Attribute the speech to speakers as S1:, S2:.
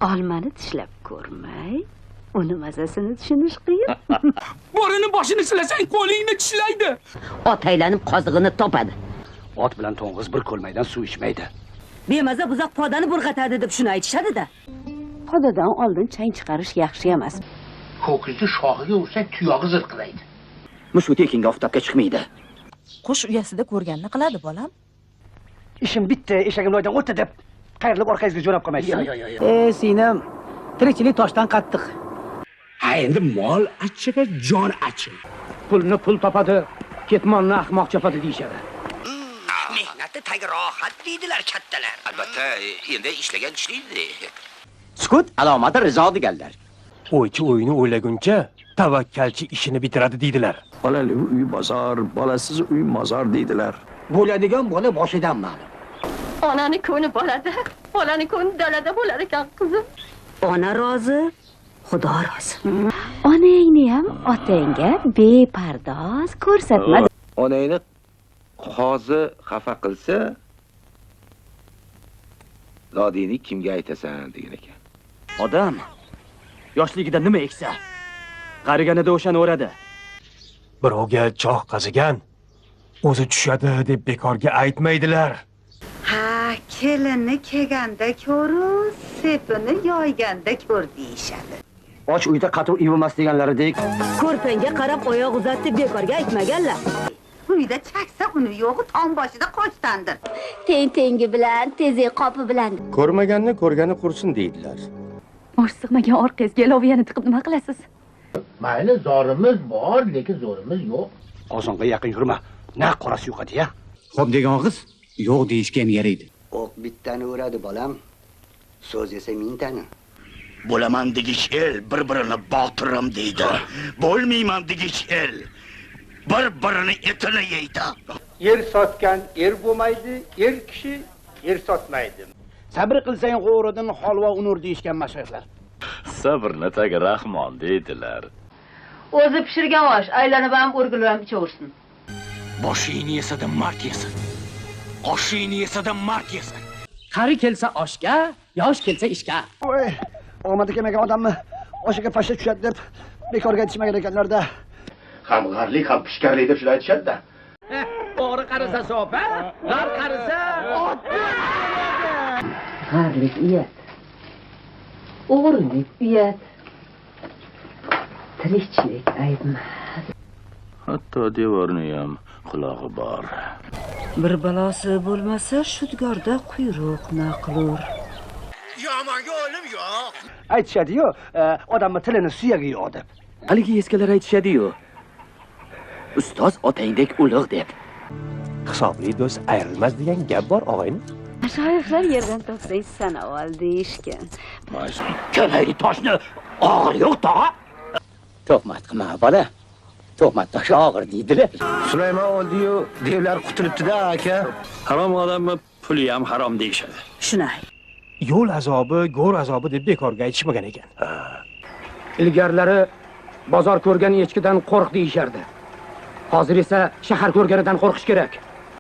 S1: Olmani tishlab ko'rmay, uni mazasini tushunish qiyin.
S2: Bo'rini boshini silasang, qo'lingni tishlaydi.
S1: Ot aylanib qozig'ini topadi.
S3: Ot bilan to'ng'iz bir ko'lmaydan suv ichmaydi.
S1: Bemaza buzoq podani burg'atadi deb shuni aytishadi-da. Podadan oldin chang chiqarish yaxshi emas.
S3: Ko'kizni shoxiga ursa tuyog'i zirqilaydi.
S4: Mushuk tekinga oftobga chiqmaydi.
S5: Qush uyasida ko'rganini qiladi bolam.
S3: Ishim bitta, eshagim loydan o'tdi deb qayrilib orqangizga jo'nab qolmaysizmi?
S4: Singlim, tirikchilik toshdan qattiq.
S2: Ha, endi mol achchiga jon achchi.
S4: Pulni pul topadi, ketmonni ahmoq chopadi deyshadi.
S6: Mehnati tagi rohat deydilar kattalar. Albatta, endi ishlagan ishlaydi.
S4: Sukut alomati rizo deganlar.
S7: O'ychi o'yini o'ylaguncha tavakkalchi ishini bitiradi deydilar.
S8: Bolali uy bozor, bolasiz uy mozor deydilar.
S4: Bo'ladigan bola boshidan ma'lum.
S9: Onani ko'ni bolada, bolani ko'ni dalada bo'lar ekan qizim.
S1: Ona rozi, Xudo rozi. Onangni ham otangga bepardoz ko'rsatma.
S10: Onangni qozi xafa qilsa, Lodiyni kimga aytasan degan ekan.
S4: Odam yoshligida nima eksa, qariganida o'shani o'radi.
S7: Birovga choh qazigan o'zi tushadi deb bekorga aytmaydilar.
S11: Ha, kelinni kelganda ko'ru, sepini yoyganda ko'r deyishadi.
S4: Och uyda qatuv ivimas deganlaridek.
S1: Ko'rpangga qarab oyoq uzatdi bekorga aytmaganlar.
S11: Uyda chaksa uni yo'g'i tom boshida qochtandir.
S9: Tengi bilan, tezi qopi bilan.
S7: Ko'rmaganni ko'rgani qursin deydilar.
S5: Osh sig'magan orqangizga loviyani tiqib nima qilasiz?
S3: Mayli, zorimiz bor, lekin zo'rimiz yo'q. Qozonga yaqin yurma. Na qorasi yo'qadi-ya.
S4: Xo'p degan qiz yo'q deyishga ham yaraydi.
S6: O'q bittani uradi bolam. So'z esa mingtani.
S8: Bo'laman degish el bir-birini botirim deydi. Bo'lmayman degish el bir-birini etini yeydi.
S4: Yer sotgan er bo'lmaydi, er kishi yer sotmaydi.
S3: Sabr qilsang g'o'ridan holva unur deyishgan mashayxlar.
S10: Sabrni tagi rahmon deydilar.
S9: O'zi pishirgan osh, aylanib ham o'rgilib ham ichaversin.
S2: Boshingni yesada mard yesin. Oshingni yesada mard yesin.
S4: Qari kelsa oshga, yosh kelsa ishga.
S3: Voy, omadi kelmagan odamni oshiga pashsha tushadi deb bekorga aytishmagan ekanlar-da.
S8: Ham g'arlik, ham pishkarlik deb shuni aytishadi-da.
S4: O'g'ri qarisa sopa, g'ar qarisa ot.
S1: G'arlik uyat. O'g'rilik uyat. Tirikchilik aybmas.
S10: Hatto devorni ham qulog'i bor.
S1: Bir balosi bo'lmasa, shudgorda quyruq naqlur.
S8: Yomonga o'lim yo'q.
S3: Aytishadi-yu, odamning tilini suyagi yo'q deb.
S4: Haligi eskilar aytishadi-yu. Ustoz otangdek ulug' deb.
S7: Hisobli do'st ayrilmas degan gap bor, og'ayni.
S1: Mashoyixlar yerdan topsang sana ol deyishgan.
S4: Kelayli toshni og'ir yo'q tog'a. Tuhmat qilma bola. Tuhmat toshi og'ir deydilar.
S8: Sulaymon o'ldi-yu, devlar qutulibdi-da, aka. Harom odamni puli ham harom deyishadi.
S1: Shunay.
S7: Yo'l azobi, go'r azobi deb bekorga aytishmagan ekan.
S4: Ilgarilari bozor ko'rgan echkidan qo'rq deyishardi. Hozir esa shahar ko'rganidan qo'rqish kerak.